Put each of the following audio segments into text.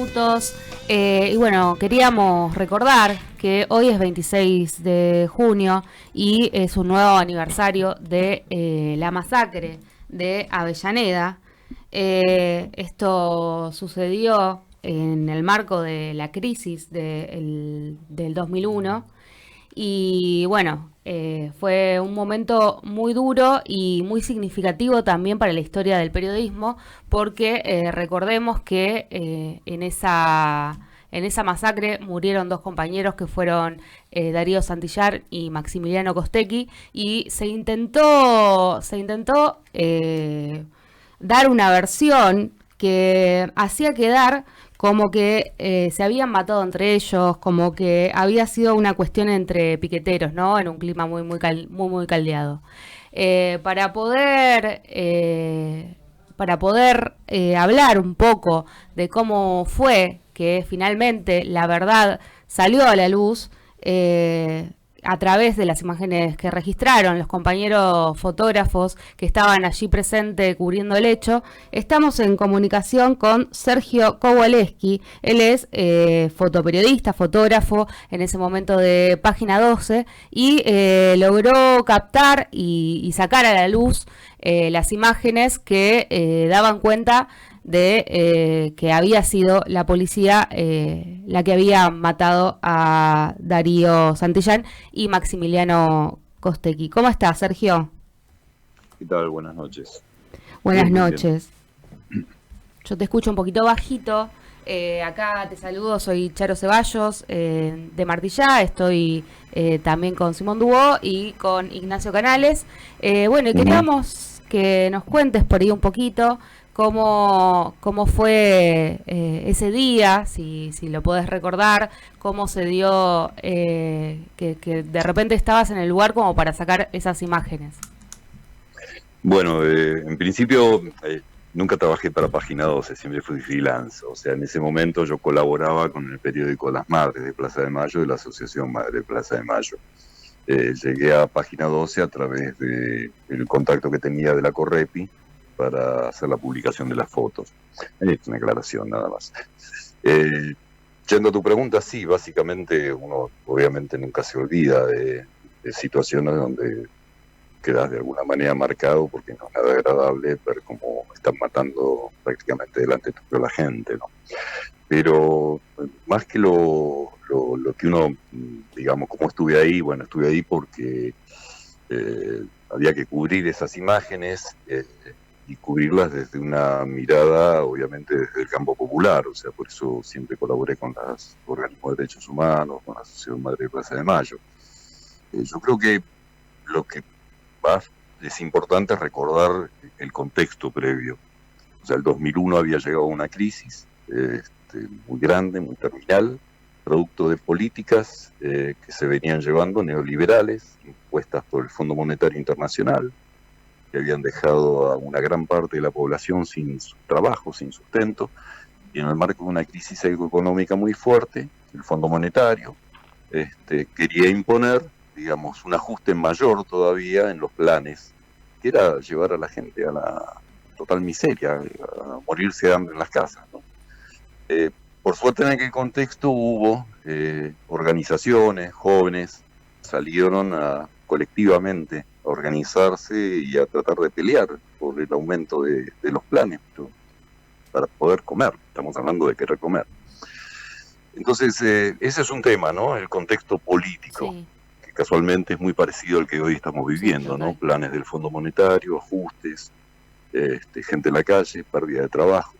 minutos. Y bueno, queríamos recordar que hoy es 26 de junio y es un nuevo aniversario de la masacre de Avellaneda. Esto sucedió en el marco de la crisis del 2001. Y bueno, fue un momento muy duro y muy significativo también para la historia del periodismo, porque recordemos que en esa masacre murieron dos compañeros que fueron Darío Santillar y Maximiliano Costecchi, y se intentó dar una versión que hacía quedar como que se habían matado entre ellos, como que había sido una cuestión entre piqueteros, ¿no? En un clima muy caldeado. Para poder hablar un poco de cómo fue que finalmente la verdad salió a la luz, a través de las imágenes que registraron los compañeros fotógrafos que estaban allí presentes cubriendo el hecho, estamos en comunicación con Sergio Kowaleski. Él es fotoperiodista, fotógrafo en ese momento de Página 12 y logró captar y sacar a la luz las imágenes que daban cuenta de que había sido la policía la que había matado a Darío Santillán y Maximiliano Costecchi. ¿Cómo estás, Sergio? ¿Qué tal? Buenas noches. Buenas Bien, muy noches. Yo te escucho un poquito bajito. Acá te saludo, soy Charo Ceballos, de Martillá. Estoy también con Simón Dubó y con Ignacio Canales. Bueno, y bien. queríamos que nos cuentes por ahí un poquito cómo fue ese día, si lo podés recordar, cómo se dio que de repente estabas en el lugar como para sacar esas imágenes. Bueno, en principio nunca trabajé para Página 12, siempre fui freelance. O sea, en ese momento yo colaboraba con el periódico Las Madres de Plaza de Mayo y la Asociación Madre de Plaza de Mayo. Llegué a Página 12 a través del contacto que tenía de la Correpi para hacer la publicación de las fotos. Es una aclaración nada más. Yendo a tu pregunta, sí, básicamente uno obviamente nunca se olvida de situaciones donde quedas de alguna manera marcado, porque no es nada agradable ver cómo están matando prácticamente delante de la gente, ¿no? Pero más que lo que uno, digamos, cómo estuve ahí, bueno, estuve ahí porque había que cubrir esas imágenes y cubrirlas desde una mirada, obviamente, desde el campo popular. O sea, por eso siempre colaboré con los organismos de derechos humanos, con la Asociación Madre de Plaza de Mayo. Yo creo que lo que más es importante recordar el contexto previo. O sea, el 2001 había llegado a una crisis muy grande, muy terminal, producto de políticas que se venían llevando neoliberales, impuestas por el Fondo Monetario Internacional, que habían dejado a una gran parte de la población sin trabajo, sin sustento, y en el marco de una crisis económica muy fuerte, el Fondo Monetario quería imponer, digamos, un ajuste mayor todavía en los planes, que era llevar a la gente a la total miseria, a morirse de hambre en las casas, ¿no? Por suerte en aquel contexto hubo organizaciones, jóvenes, salieron colectivamente a organizarse y a tratar de pelear por el aumento de los planes, ¿no? Para poder comer, estamos hablando de querer comer. Entonces, ese es un tema, ¿no? El contexto político. Sí. Casualmente es muy parecido al que hoy estamos viviendo, Sí, ¿no? Planes del Fondo Monetario, ajustes, gente en la calle, pérdida de trabajo.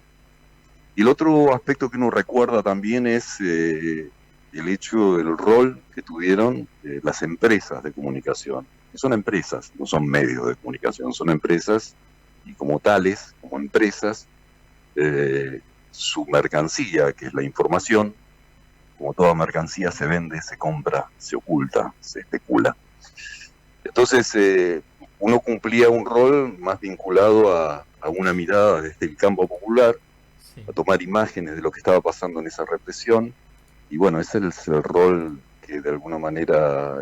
Y el otro aspecto que uno recuerda también es el hecho del rol que tuvieron las empresas de comunicación. Son empresas, no son medios de comunicación, son empresas, y como tales, como empresas, su mercancía, que es la información, como toda mercancía, se vende, se compra, se oculta, se especula. Entonces, uno cumplía un rol más vinculado a una mirada desde el campo popular, sí, a tomar imágenes de lo que estaba pasando en esa represión, y bueno, ese es el rol que de alguna manera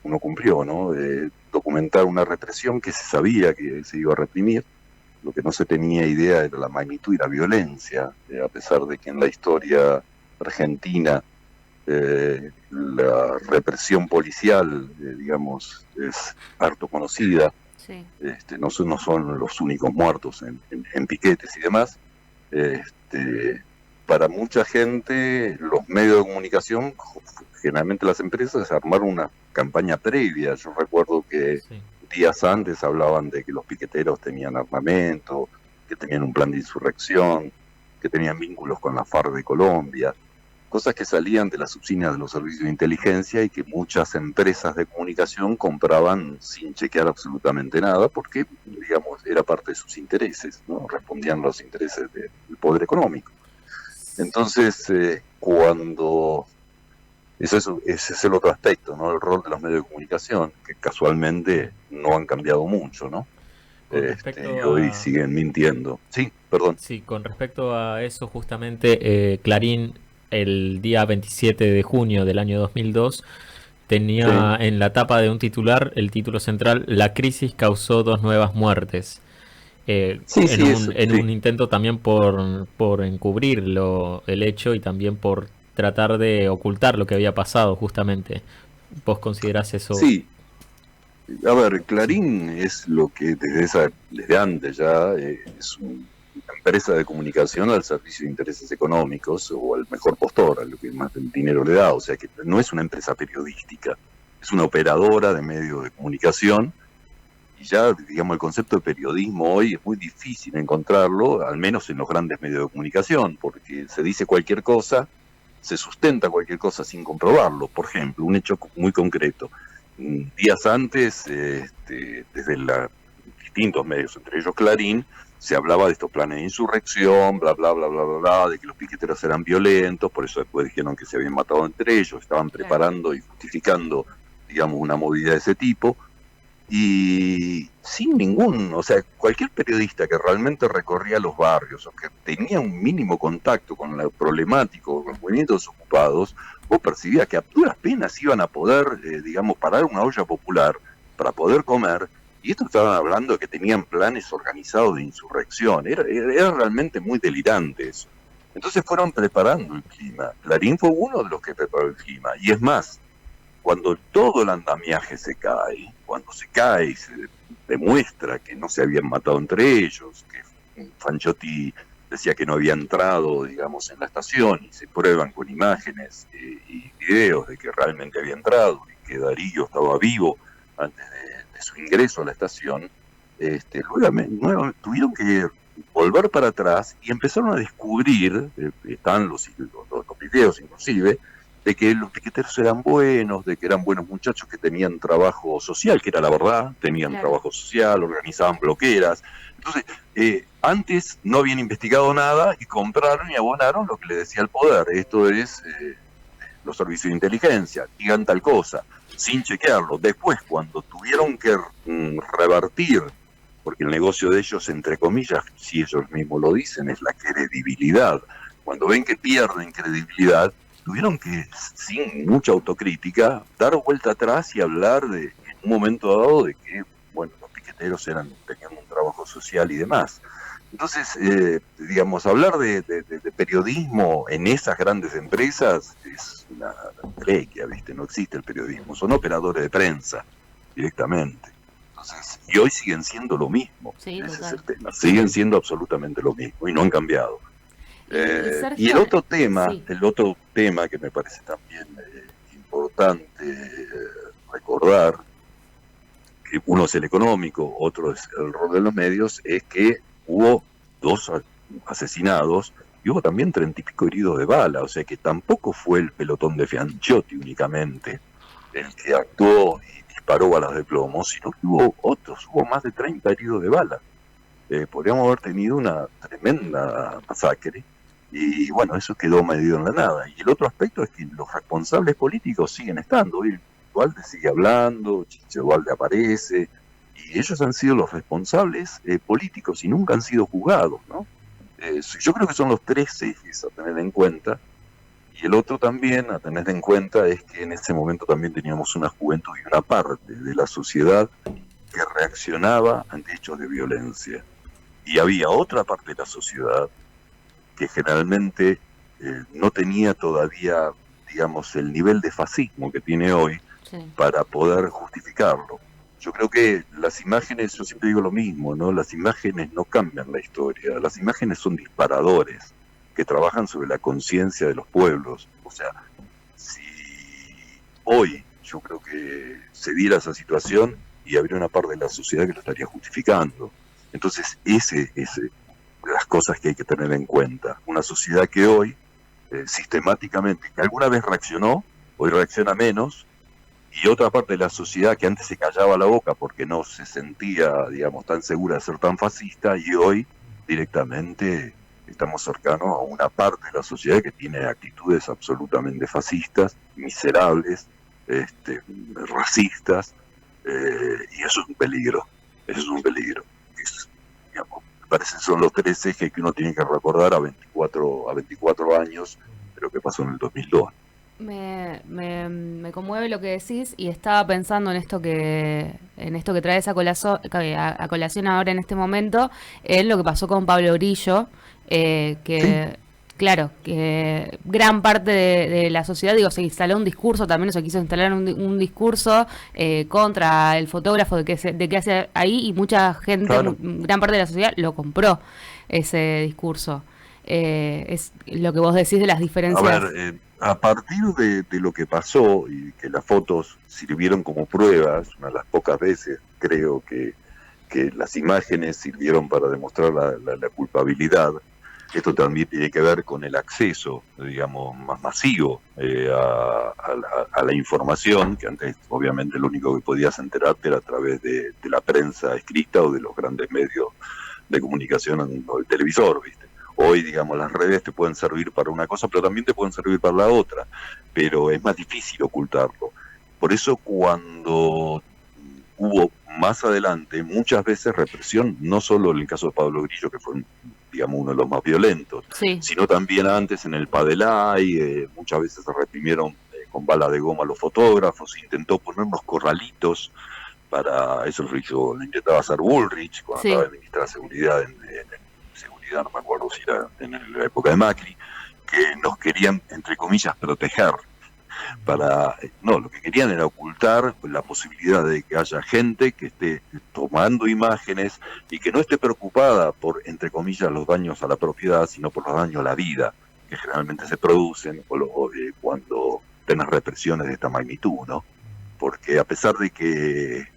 uno cumplió, ¿no? De documentar una represión que se sabía que se iba a reprimir, Lo que no se tenía idea era la magnitud y la violencia, a pesar de que en la historia argentina la represión policial, digamos, es harto conocida. Sí. No son los únicos muertos en piquetes y demás. Para mucha gente, los medios de comunicación, generalmente las empresas, armaron una campaña previa. Yo recuerdo que días antes hablaban de que los piqueteros tenían armamento, que tenían un plan de insurrección, que tenían vínculos con la FARC de Colombia, cosas que salían de las oficinas de los servicios de inteligencia y que muchas empresas de comunicación compraban sin chequear absolutamente nada, porque, digamos, era parte de sus intereses, ¿no? Respondían a los intereses del poder económico. Entonces, cuando... ese es el otro aspecto, ¿no? El rol de los medios de comunicación, que casualmente no han cambiado mucho, ¿no? Hoy siguen mintiendo. Sí, perdón. Sí, con respecto a eso, justamente, Clarín, el día 27 de junio del año 2002, tenía en la tapa de un titular, el título central: "La crisis causó 2 nuevas muertes". En un intento también por encubrir el hecho y también por tratar de ocultar lo que había pasado, justamente. ¿Vos considerás eso? Sí. A ver, Clarín es lo que desde antes ya es una empresa de comunicación al servicio de intereses económicos, o al mejor postor, a lo que más dinero le da. O sea que no es una empresa periodística, es una operadora de medios de comunicación. Y ya, digamos, el concepto de periodismo hoy es muy difícil encontrarlo, al menos en los grandes medios de comunicación, porque se dice cualquier cosa, se sustenta cualquier cosa sin comprobarlo. Por ejemplo, un hecho muy concreto. Días antes, desde distintos medios, entre ellos Clarín, se hablaba de estos planes de insurrección, bla, bla, bla, bla, bla, bla, de que los piqueteros eran violentos, por eso después dijeron que se habían matado entre ellos, estaban preparando y justificando, digamos, una movida de ese tipo. Y sin o sea, cualquier periodista que realmente recorría los barrios o que tenía un mínimo contacto con lo problemático, con los movimientos ocupados, vos percibías que a duras penas iban a poder, digamos, parar una olla popular para poder comer. Y esto estaban hablando de que tenían planes organizados de insurrección. Era realmente muy delirante eso. Entonces fueron preparando el clima. Clarín fue uno de los que preparó el clima. Y es más, cuando todo el andamiaje se cae, cuando se cae y se demuestra que no se habían matado entre ellos, que Fanchotti decía que no había entrado, digamos, en la estación, y se prueban con imágenes y videos de que realmente había entrado y que Darío estaba vivo antes de su ingreso a la estación, luego tuvieron que volver para atrás y empezaron a descubrir, están los videos inclusive, de que los piqueteros eran buenos, de que eran buenos muchachos que tenían trabajo social, que era la verdad, tenían trabajo social, organizaban bloqueras. Entonces, antes no habían investigado nada y compraron y abonaron lo que le decía el poder. Esto es los servicios de inteligencia, digan tal cosa, sin chequearlo. Después, cuando tuvieron que revertir, porque el negocio de ellos, entre comillas, si ellos mismos lo dicen, es la credibilidad. Cuando ven que pierden credibilidad, tuvieron que, sin mucha autocrítica, dar vuelta atrás y hablar en un momento dado de que, bueno, los piqueteros tenían un trabajo social y demás. Entonces, digamos, hablar de periodismo en esas grandes empresas es una entelequia, ¿viste? No existe el periodismo, son operadores de prensa directamente. Entonces, y hoy siguen siendo lo mismo, sí, ese es el tema, siguen siendo absolutamente lo mismo y no han cambiado. Y el otro tema que me parece también importante recordar, que uno es el económico, otro es el rol de los medios, es que hubo 2 asesinados y hubo también 30 y pico heridos de bala. O sea que tampoco fue el pelotón de Fanchotti únicamente el que actuó y disparó balas de plomo, sino que hubo más de 30 heridos de bala. Podríamos haber tenido una tremenda masacre. Y bueno, eso quedó medido en la nada. Y el otro aspecto es que los responsables políticos siguen estando. Hoy Dualde sigue hablando, Chiche Dualde aparece, y ellos han sido los responsables políticos y nunca han sido juzgados, ¿no? Yo creo que son los 3 ejes a tener en cuenta. Y el otro también a tener en cuenta es que en ese momento también teníamos una juventud y una parte de la sociedad que reaccionaba ante hechos de violencia. Y había otra parte de la sociedad que generalmente no tenía todavía, digamos, el nivel de fascismo que tiene hoy Sí. para poder justificarlo. Yo creo que las imágenes, yo siempre digo lo mismo, ¿no? Las imágenes no cambian la historia, las imágenes son disparadores que trabajan sobre la conciencia de los pueblos. O sea, si hoy yo creo que se diera esa situación y habría una parte de la sociedad que lo estaría justificando. Entonces, ese es de las cosas que hay que tener en cuenta. Una sociedad que hoy, sistemáticamente, que alguna vez reaccionó, hoy reacciona menos, y otra parte de la sociedad que antes se callaba la boca porque no se sentía, digamos, tan segura de ser tan fascista, y hoy directamente estamos cercanos a una parte de la sociedad que tiene actitudes absolutamente fascistas, miserables, racistas, y eso es un peligro, eso es un peligro. Digamos, me parece que son los tres ejes que uno tiene que recordar a 24 años de lo que pasó en el 2002. Me conmueve lo que decís y estaba pensando en esto que traes a colación ahora en este momento, en lo que pasó con Pablo Grillo, que Sí. claro, que gran parte de la sociedad, digo, se instaló un discurso, también se quiso instalar un discurso contra el fotógrafo de qué hace ahí, y mucha gente, Claro. gran parte de la sociedad lo compró ese discurso. Es lo que vos decís de las A diferencias. ver, a partir de lo que pasó y que las fotos sirvieron como pruebas, una de las pocas veces creo que las imágenes sirvieron para demostrar la culpabilidad, esto también tiene que ver con el acceso, digamos, más masivo a la información, que antes obviamente lo único que podías enterarte era a través de la prensa escrita o de los grandes medios de comunicación o el televisor, ¿viste? Hoy, digamos, las redes te pueden servir para una cosa, pero también te pueden servir para la otra, pero es más difícil ocultarlo. Por eso cuando hubo más adelante muchas veces represión, no solo en el caso de Pablo Grillo, que fue, digamos, uno de los más violentos, Sí, sino también antes en el Padelay, muchas veces se reprimieron con bala de goma a los fotógrafos, se intentó poner unos corralitos para eso, lo intentaba hacer Bullrich cuando sí, estaba de ministra de Seguridad en seguridad, no me acuerdo si era en la época de Macri, que nos querían, entre comillas, proteger. No, lo que querían era ocultar la posibilidad de que haya gente que esté tomando imágenes y que no esté preocupada por, entre comillas, los daños a la propiedad, sino por los daños a la vida, que generalmente se producen cuando tenés represiones de esta magnitud, ¿no? Porque a pesar de que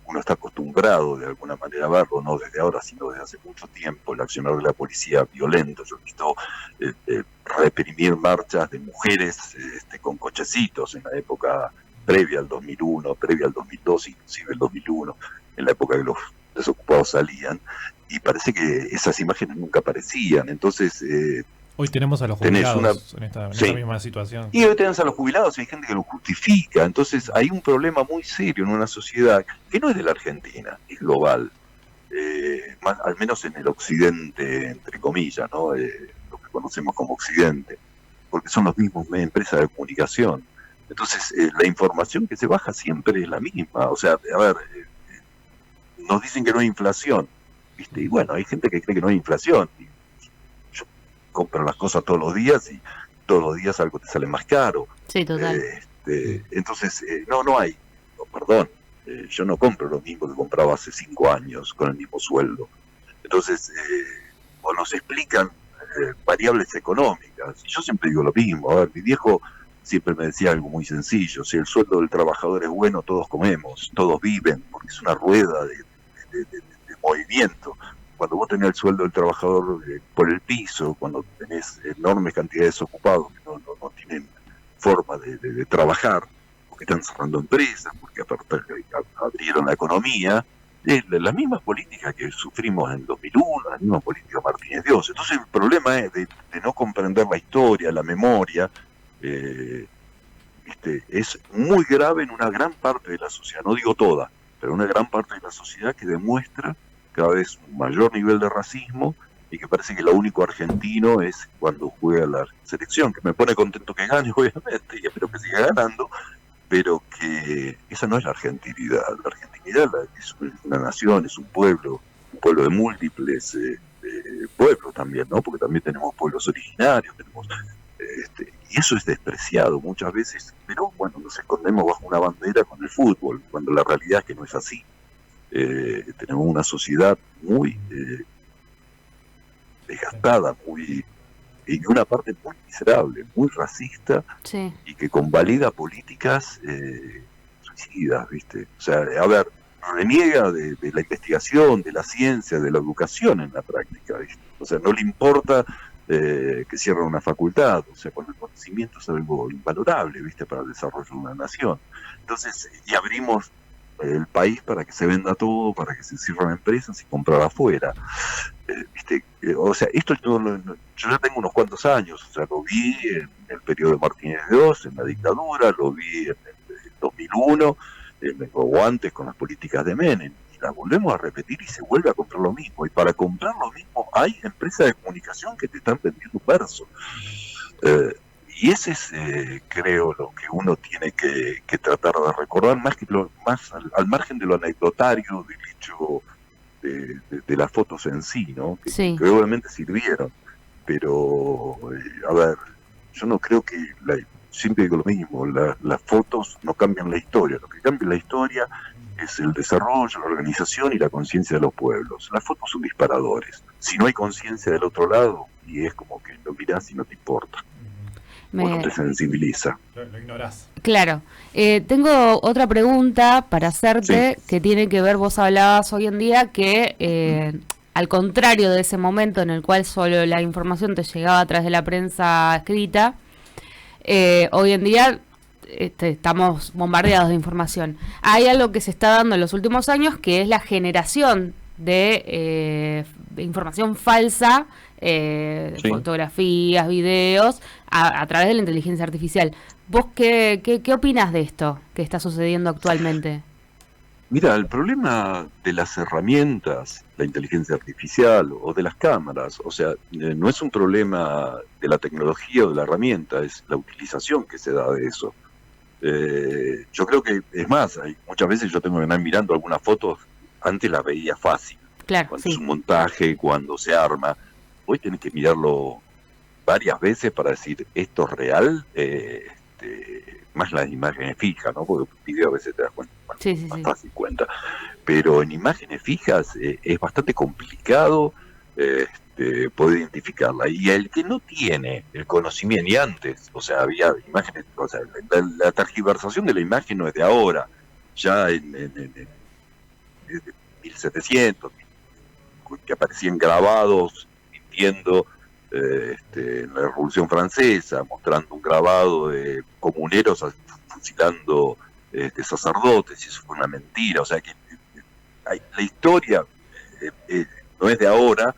uno está acostumbrado de alguna manera a verlo, no desde ahora, sino desde hace mucho tiempo, el accionar de la policía violento. Yo he visto reprimir marchas de mujeres con cochecitos en la época previa al 2001, previa al 2002, inclusive el 2001, en la época que los desocupados salían, y parece que esas imágenes nunca aparecían. Entonces, hoy tenemos a los tenés jubilados en esta sí, misma situación. y hoy tenés a los jubilados y hay gente que lo justifica. Entonces hay un problema muy serio en una sociedad que no es de la Argentina, es global. Al menos en el occidente, entre comillas, ¿no? Lo que conocemos como occidente, porque son los mismos empresas de comunicación. Entonces la información que se baja siempre es la misma. O sea, a ver, nos dicen que no hay inflación, ¿viste? Y bueno, hay gente que cree que no hay inflación. Y yo compro las cosas todos los días y todos los días algo te sale más caro. sí, total. Entonces, no hay, no, perdón, yo no compro lo mismo que compraba hace 5 años con el mismo sueldo. Entonces, o nos explican variables económicas. Y yo siempre digo lo mismo. A ver, mi viejo siempre me decía algo muy sencillo: si el sueldo del trabajador es bueno, todos comemos, todos viven, porque es una rueda de movimiento. Cuando vos tenés el sueldo del trabajador por el piso, cuando tenés enormes cantidades de desocupados que no tienen forma de trabajar, porque están cerrando empresas, porque abrieron la economía, las mismas políticas que sufrimos en 2001, las mismas políticas Martínez Dios. Entonces el problema es de no comprender la historia, la memoria, es muy grave en una gran parte de la sociedad, no digo toda, pero una gran parte de la sociedad que demuestra cada vez un mayor nivel de racismo, y que parece que lo único argentino es cuando juega la selección, que me pone contento que gane, obviamente, y espero que siga ganando, pero que esa no es la argentinidad. La argentinidad es una nación, es un pueblo, un pueblo de múltiples pueblos también, ¿no? Porque también tenemos pueblos originarios, y eso es despreciado muchas veces, pero bueno, nos escondemos bajo una bandera con el fútbol, cuando la realidad es que no es así. Tenemos una sociedad muy desgastada, y una parte muy miserable, muy racista, Sí. y que convalida políticas suicidas, ¿viste? O sea, a ver, reniega de la investigación, de la ciencia, de la educación en la práctica, ¿viste? O sea, no le importa que cierre una facultad, o sea, cuando el conocimiento es algo invalorable, ¿viste? Para el desarrollo de una nación. Entonces, y abrimos el país para que se venda todo, para que se cierren empresas y comprar afuera. ¿Viste? O sea, esto yo ya tengo unos cuantos años, o sea, lo vi en el periodo de Martínez II, en la dictadura, lo vi en el 2001, o antes con las políticas de Menem, y las volvemos a repetir y se vuelve a comprar lo mismo, y para comprar lo mismo hay empresas de comunicación que te están vendiendo verso. Y ese es, creo, lo que uno tiene que tratar de recordar, más al margen de lo anecdotario, del hecho de las fotos en sí, ¿no? Sí. Que obviamente sirvieron, pero, a ver, yo no creo que, siempre digo lo mismo, las fotos no cambian la historia, lo que cambia la historia es el desarrollo, la organización y la conciencia de los pueblos. Las fotos son disparadores. Si no hay conciencia del otro lado, y es como que lo mirás y no te importa. O no te sensibiliza. Lo ignorás. Claro. Tengo otra pregunta para hacerte, Sí. que tiene que ver, vos hablabas hoy en día que al contrario de ese momento en el cual solo la información te llegaba a través de la prensa escrita, hoy en día estamos bombardeados de información. Hay algo que se está dando en los últimos años, que es la generación de información falsa, Sí. fotografías, videos, a través de la inteligencia artificial. ¿Vos qué opinas de esto que está sucediendo actualmente? Mira, el problema de las herramientas, la inteligencia artificial o de las cámaras, o sea, no es un problema de la tecnología o de la herramienta, es la utilización que se da de eso. Yo creo que, es más, muchas veces yo tengo que andar mirando algunas fotos, antes las veía fácil, Claro, cuando sí. es un montaje, cuando se arma. Hoy tenés que mirarlo varias veces para decir, esto es real, más las imágenes fijas, ¿no? Porque un video a veces te das cuenta, Sí, sí, más sí. fácil cuenta. Pero en imágenes fijas es bastante complicado poder identificarla. Y el que no tiene el conocimiento, y antes, o sea, había imágenes, o sea, la tergiversación de la imagen no es de ahora, ya en 1700, que aparecían grabados mintiendo en la Revolución Francesa, mostrando un grabado de comuneros fusilando sacerdotes, y eso fue una mentira. O sea que la historia no es de ahora,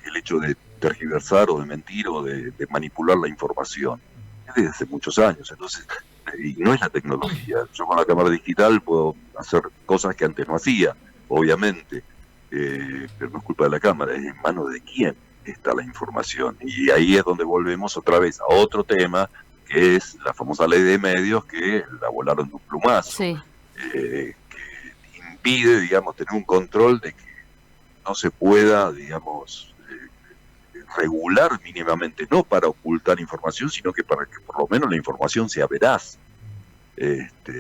el hecho de tergiversar o de mentir o de manipular la información, es desde hace muchos años. Entonces, y no es la tecnología. Yo con la cámara digital puedo hacer cosas que antes no hacía, obviamente, pero no es culpa de la cámara, es en manos de quién está la información. Y ahí es donde volvemos otra vez a otro tema, que es la famosa ley de medios, que la volaron de un plumazo, Sí. que impide, digamos, tener un control de que no se pueda, digamos, regular mínimamente, no para ocultar información, sino que para que por lo menos la información sea veraz.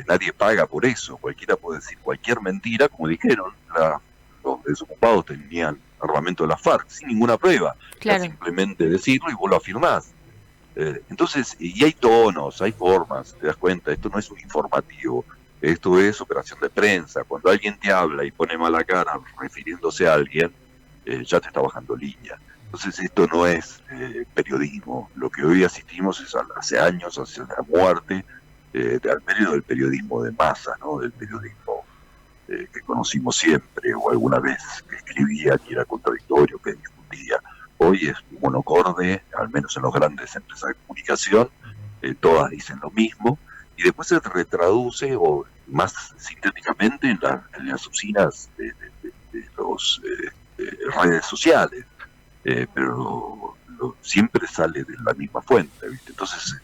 Nadie paga por eso, cualquiera puede decir cualquier mentira, como dijeron, los desocupados tenían armamento de la FARC sin ninguna prueba, Claro. simplemente decirlo y vos lo afirmás. Entonces, y hay tonos, hay formas, te das cuenta, esto no es un informativo, esto es operación de prensa. Cuando alguien te habla y pone mala cara refiriéndose a alguien, ya te está bajando línea. Entonces esto no es periodismo, lo que hoy asistimos es hace años hacia la muerte al periodo del periodismo de masa, ¿no? Del periodismo que conocimos siempre, o alguna vez que escribía, que era contradictorio, que discutía. Hoy es monocorde, al menos en las grandes empresas de comunicación, todas dicen lo mismo, y después se retraduce, o más sintéticamente, en las usinas de los redes sociales, pero siempre sale de la misma fuente, ¿viste? Entonces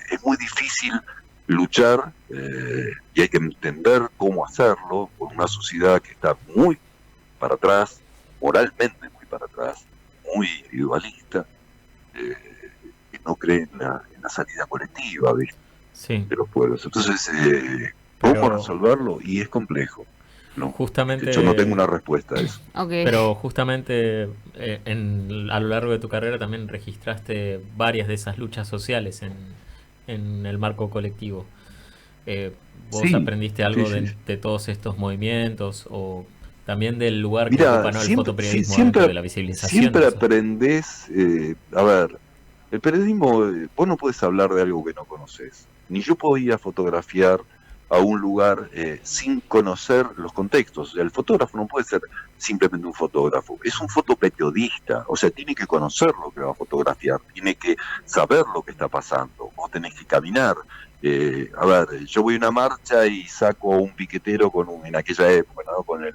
es muy difícil luchar, y hay que entender cómo hacerlo con una sociedad que está muy para atrás, moralmente muy para atrás, muy individualista, que no cree en la salida colectiva, ¿viste? Sí, De los pueblos. Entonces, ¿cómo Pero resolverlo? Y es complejo. No, yo no tengo justamente, una respuesta a eso. Ok. pero justamente a lo largo de tu carrera también registraste varias de esas luchas sociales en el marco colectivo. Eh, ¿Vos Sí, aprendiste sí, algo sí. de todos estos movimientos o también del lugar que ocupa, Mira, ¿no?, el siempre, fotoperiodismo dentro siempre, de la visibilización de siempre esos? aprendés, a ver, el periodismo, vos no podés hablar de algo que no conoces. Ni yo puedo ir a fotografiar a un lugar sin conocer los contextos. O sea, el fotógrafo no puede ser simplemente un fotógrafo, es un fotoperiodista, o sea, tiene que conocer lo que va a fotografiar, tiene que saber lo que está pasando, vos tenés que caminar. A ver, yo voy a una marcha y saco a un piquetero en aquella época, ¿no? Con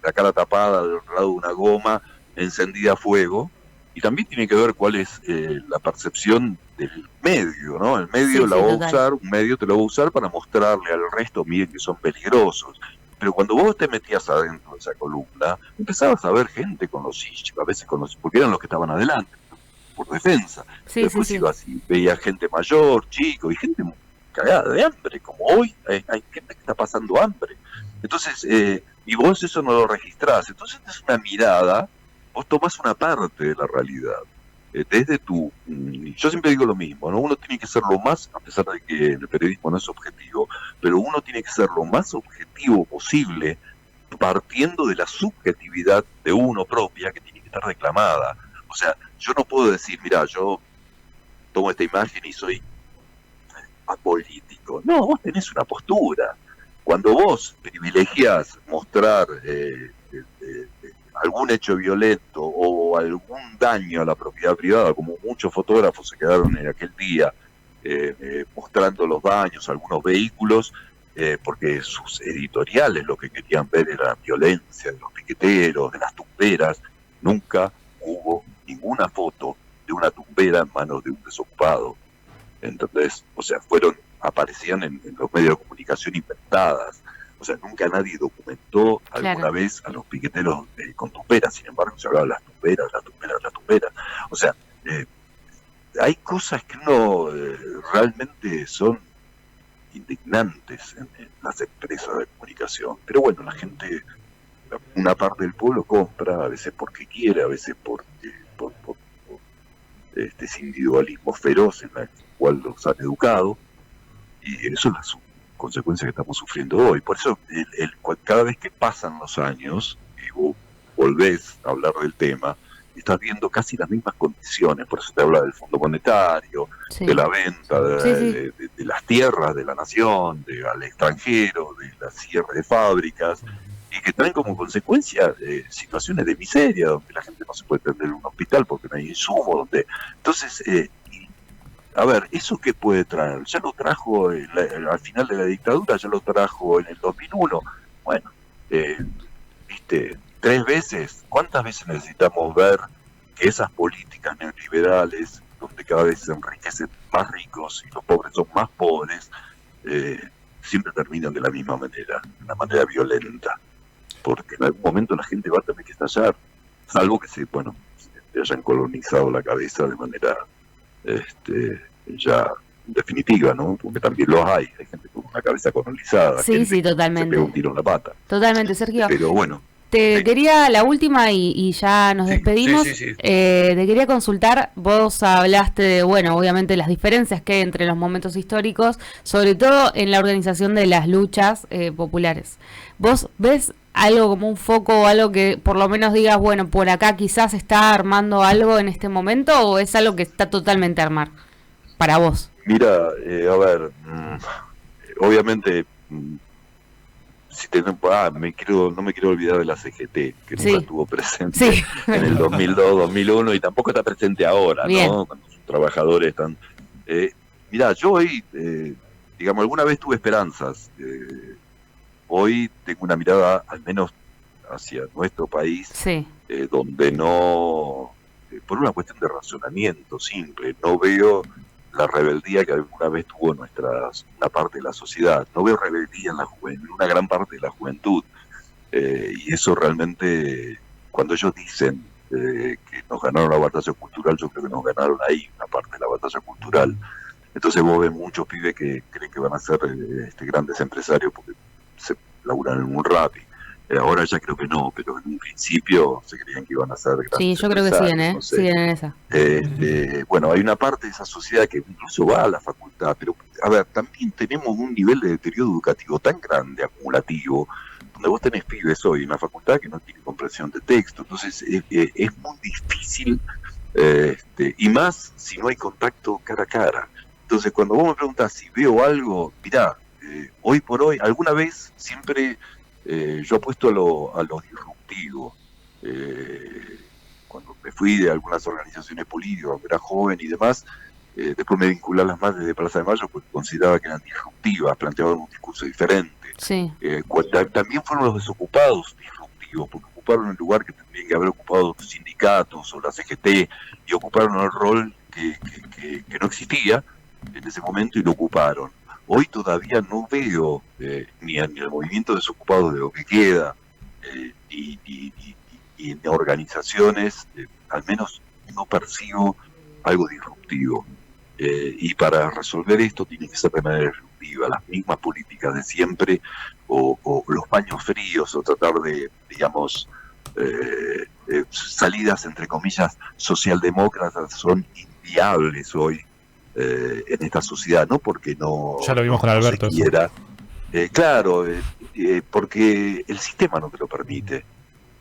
la cara tapada al lado de una goma encendida a fuego, y también tiene que ver cuál es la percepción del medio, ¿no? El medio Sí, la sí, va a total. usar, un medio te lo va a usar para mostrarle al resto, miren que son peligrosos. Pero cuando vos te metías adentro de esa columna, empezabas a ver gente con los issues, a veces porque eran los que estaban adelante, por defensa. Pero Sí, sí, después sí. ibas y veía gente mayor, chico, y gente cagada de hambre, como hoy hay gente que está pasando hambre. Entonces, y vos eso no lo registrás. Entonces es una mirada, vos tomás una parte de la realidad. Desde yo siempre digo lo mismo, ¿no? Uno tiene que ser lo más, a pesar de que el periodismo no es objetivo, pero uno tiene que ser lo más objetivo posible, partiendo de la subjetividad de uno propia que tiene que estar reclamada. O sea, yo no puedo decir, mira, yo tomo esta imagen y soy apolítico. No, vos tenés una postura. Cuando vos privilegias mostrar algún hecho violento o algún daño a la propiedad privada, como muchos fotógrafos se quedaron en aquel día mostrando los daños a algunos vehículos, porque sus editoriales lo que querían ver era la violencia de los piqueteros, de las tumberas. Nunca hubo ninguna foto de una tumbera en manos de un desocupado. ¿Entendés? O sea, aparecían en los medios de comunicación inventadas. O sea, nunca nadie documentó alguna Claro. vez a los piqueteros con tumberas. Sin embargo, se hablaba de las tumberas, las tumberas, las tumberas. O sea, hay cosas que no realmente son indignantes en las empresas de comunicación. Pero bueno, la gente, una parte del pueblo compra, a veces porque quiere, a veces por este individualismo feroz en el cual los han educado, y eso es la consecuencia que estamos sufriendo hoy. Por eso, cada vez que pasan los años, y vos volvés a hablar del tema, estás viendo casi las mismas condiciones. Por eso te habla del Fondo Monetario, Sí. de la venta Sí, sí. de las tierras de la nación, al extranjero, de la cierre de fábricas, y que traen como consecuencia situaciones de miseria, donde la gente no se puede atender en un hospital porque no hay insumo, entonces, a ver, ¿eso qué puede traer? Ya lo trajo al final de la dictadura, ya lo trajo en el 2001. Bueno, viste, 3 veces. ¿Cuántas veces necesitamos ver que esas políticas neoliberales, donde cada vez se enriquecen más ricos y los pobres son más pobres, siempre terminan de la misma manera, de una manera violenta? Porque en algún momento la gente va a tener que estallar, salvo que se hayan colonizado la cabeza de manera ya definitiva, ¿no? Porque también los hay gente con una cabeza colonizada, Sí, gente sí, que se pega un totalmente. tiro en la pata. Totalmente, Sergio. Pero bueno, Te sí, quería, la última y ya nos sí, despedimos. sí, sí, sí. Te quería consultar, vos hablaste de, bueno, obviamente las diferencias que hay entre los momentos históricos, sobre todo en la organización de las luchas populares. ¿Vos ves algo como un foco o algo que por lo menos digas, bueno, por acá quizás está armando algo en este momento, o es algo que está totalmente a armar para vos? Mira, a ver, obviamente, si no me quiero olvidar de la CGT, que nunca Sí, estuvo presente sí. en el 2002, 2001, y tampoco está presente ahora, Bien. ¿no? Cuando sus trabajadores están... Mira, yo hoy, digamos, alguna vez tuve esperanzas. Hoy tengo una mirada, al menos hacia nuestro país, Sí, donde no, por una cuestión de razonamiento simple, no veo la rebeldía que alguna vez tuvo una parte de la sociedad, no veo rebeldía en una gran parte de la juventud. Y eso realmente, cuando ellos dicen que nos ganaron la batalla cultural, yo creo que nos ganaron ahí una parte de la batalla cultural. Entonces vos ves muchos pibes que creen que van a ser grandes empresarios porque se laburan en un Rappi. Ahora ya creo que no, pero en un principio se creían que iban a ser grandes Sí, yo creo que siguen, no sé. siguen en esa. Bueno, hay una parte de esa sociedad que incluso va a la facultad, pero a ver, también tenemos un nivel de deterioro educativo tan grande, acumulativo, donde vos tenés pibes hoy en la facultad que no tienen comprensión de texto, entonces es muy difícil, y más si no hay contacto cara a cara. Entonces cuando vos me preguntás si veo algo, mirá, hoy por hoy, alguna vez siempre yo apuesto a lo disruptivo. Cuando me fui de algunas organizaciones políticas, cuando era joven y demás, después me vinculé a las madres de Plaza de Mayo porque consideraba que eran disruptivas, planteaban un discurso diferente. Sí. También fueron los desocupados disruptivos, porque ocuparon el lugar que tendrían que haber ocupado los sindicatos o la CGT, y ocuparon el rol que no existía en ese momento y lo ocuparon. Hoy todavía no veo ni en el movimiento desocupado de lo que queda, y en organizaciones, al menos no percibo algo disruptivo. Y para resolver esto tiene que ser de manera disruptiva, las mismas políticas de siempre, o los paños fríos, o tratar de, digamos, salidas entre comillas socialdemócratas son inviables hoy en esta sociedad, no porque no, ya lo vimos con Alberto, no se quiera, claro, porque el sistema no te lo permite,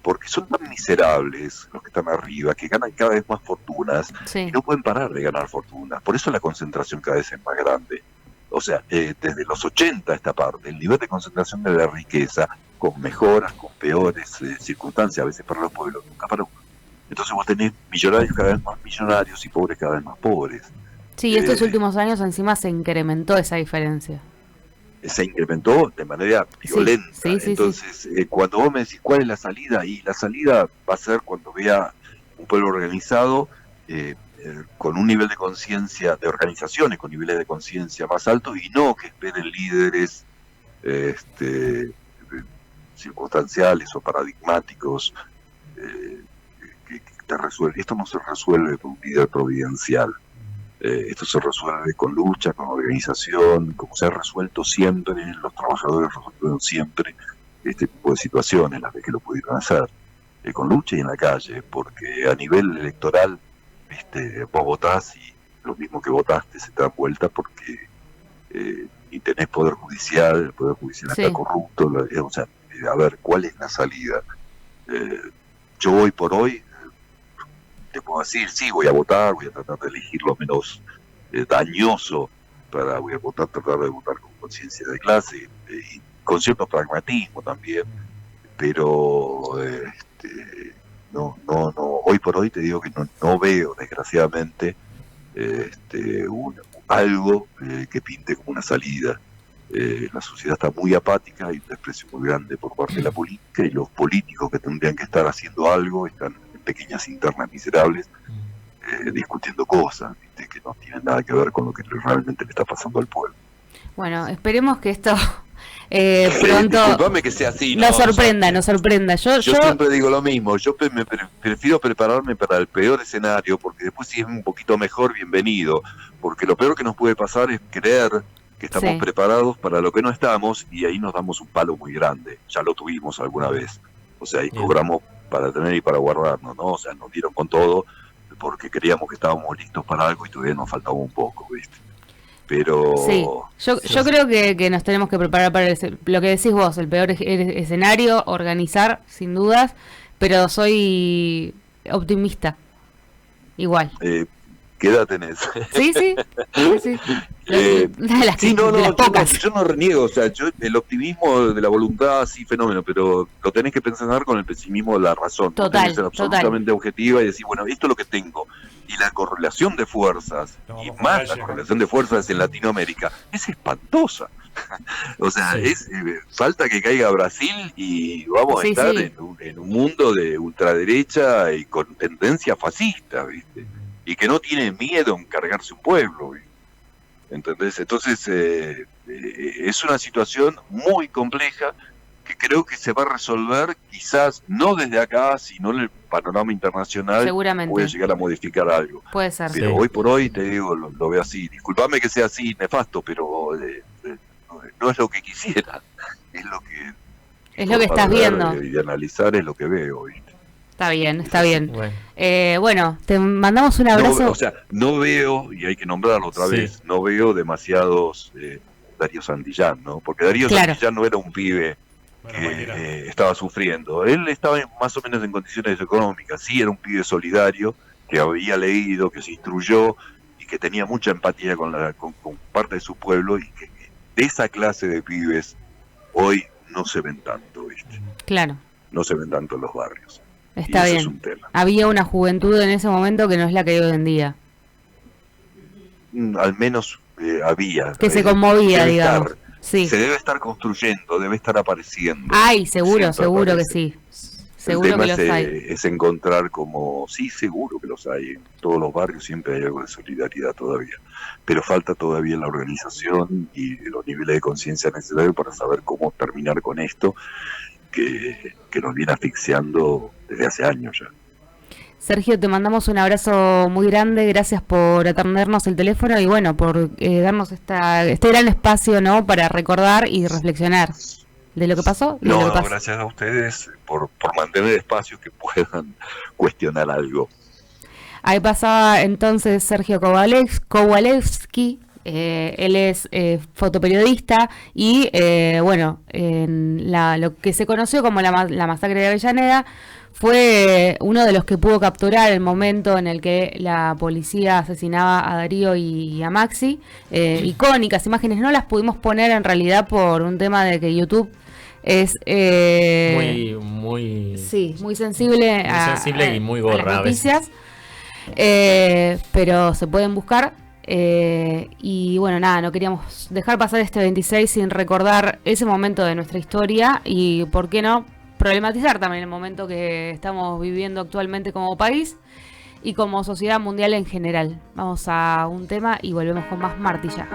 porque son tan miserables los que están arriba, que ganan cada vez más fortunas, Sí. y no pueden parar de ganar fortunas. Por eso la concentración cada vez es más grande. O sea, desde los 80 esta parte, el nivel de concentración de la riqueza, con mejoras, con peores circunstancias, a veces para los pueblos, nunca paró. Entonces vos tenés millonarios cada vez más millonarios y pobres cada vez más pobres. Sí, estos últimos años encima se incrementó esa diferencia. Se incrementó de manera violenta. Sí. Entonces, cuando vos me decís cuál es la salida, y la salida va a ser cuando vea un pueblo organizado, con un nivel de conciencia, de organizaciones con niveles de conciencia más altos, y no que esperen líderes circunstanciales o paradigmáticos que te resuelven. Esto no se resuelve por un líder providencial. Esto se resuelve con lucha, con organización, como se ha resuelto siempre, los trabajadores resuelven siempre este tipo de situaciones, las veces que lo pudieron hacer, con lucha y en la calle, porque a nivel electoral, vos votás y lo mismo que votaste se te da vuelta porque y tenés poder judicial, el poder judicial está corrupto, o sea, a ver, ¿cuál es la salida? Yo hoy por hoy te puedo decir, sí, voy a votar, voy a tratar de elegir lo menos dañoso, voy a votar, tratar de votar con conciencia de clase, y con cierto pragmatismo también, pero no, hoy por hoy te digo que no veo, desgraciadamente, algo que pinte como una salida. La sociedad está muy apática, hay un desprecio muy grande por parte de la política, y los políticos que tendrían que estar haciendo algo están en pequeñas internas miserables, discutiendo cosas, ¿viste? Que no tienen nada que ver con lo que realmente le está pasando al pueblo. Bueno, esperemos que esto pronto disculpame que sea así, nos sorprenda, nos sorprenda. Yo siempre digo lo mismo, yo prefiero prepararme para el peor escenario, porque después si es un poquito mejor, bienvenido, porque lo peor que nos puede pasar es creer que estamos preparados para lo que no estamos, y ahí nos damos un palo muy grande. Ya lo tuvimos alguna vez, o sea, ahí cobramos para tener y para guardarnos, ¿no? O sea, nos dieron con todo porque creíamos que estábamos listos para algo y todavía nos faltaba un poco, ¿viste? Pero sí, yo creo que nos tenemos que preparar para lo que decís vos, el peor escenario, organizar, sin dudas, pero soy optimista, igual. ¿Qué edad tenés? Sí. Yo no reniego, o sea, el optimismo de la voluntad, sí, fenómeno, pero lo tenés que pensar con el pesimismo de la razón. Total, tenés que ser absolutamente objetiva y decir, bueno, esto es lo que tengo. Y la correlación de fuerzas, y más la correlación de fuerzas en Latinoamérica, es espantosa. O sea, falta que caiga Brasil y vamos a estar en un mundo de ultraderecha y con tendencia fascista, ¿viste? Y que no tiene miedo en cargarse un pueblo, ¿viste? ¿Entendés? Entonces, es una situación muy compleja que creo que se va a resolver quizás no desde acá, sino en el panorama internacional. Seguramente. Puede llegar a modificar algo. Puede ser. Pero Sí. hoy por hoy, te digo, lo veo así. Disculpame que sea así, nefasto, pero no es lo que quisiera. Es lo que... Es lo que estás viendo. Y de analizar es lo que veo, ¿viste? Está bien, está bien. Bueno, Bueno, te mandamos un abrazo. No, o sea, no veo, y hay que nombrarlo otra Sí. vez, no veo demasiados Darío Santillán, ¿no? Porque Darío Claro. Santillán no era un pibe Bueno, que cualquiera. estaba sufriendo. Él estaba más o menos en condiciones económicas. Sí, era un pibe solidario, que había leído, que se instruyó y que tenía mucha empatía con parte de su pueblo, y que de esa clase de pibes hoy no se ven tanto, ¿viste? Claro, No se ven tanto en los barrios. está y ese bien. es un tema. Había una juventud en ese momento que no es la que hay hoy en día. Al menos había. Que se conmovía, debe digamos. estar- Sí. Se debe estar construyendo, debe estar apareciendo. Ay, seguro, Siempre seguro que aparece. sí. El Seguro tema que los hay. es encontrar como, sí, seguro que los hay, en todos los barrios siempre hay algo de solidaridad todavía, pero falta todavía la organización y los niveles de conciencia necesarios para saber cómo terminar con esto que nos viene asfixiando desde hace años ya. Sergio, te mandamos un abrazo muy grande, gracias por atendernos el teléfono y bueno, por darnos este gran espacio, ¿no? Para recordar y reflexionar de lo que pasó y de lo No, que pasa. gracias a ustedes por mantener espacios que puedan cuestionar algo. Ahí pasaba entonces Sergio Kowalewski, él es fotoperiodista y bueno, en lo que se conoció como la masacre de Avellaneda, fue uno de los que pudo capturar el momento en el que la policía asesinaba a Darío y a Maxi. Icónicas imágenes, no las pudimos poner en realidad por un tema de que YouTube es muy sí, muy sensible, sensible y muy a gorra las a veces. noticias. Pero se pueden buscar. Y bueno, nada, no queríamos dejar pasar este 26 sin recordar ese momento de nuestra historia y, ¿por qué no?, problematizar también el momento que estamos viviendo actualmente como país y como sociedad mundial en general. Vamos a un tema y volvemos con más Martilla.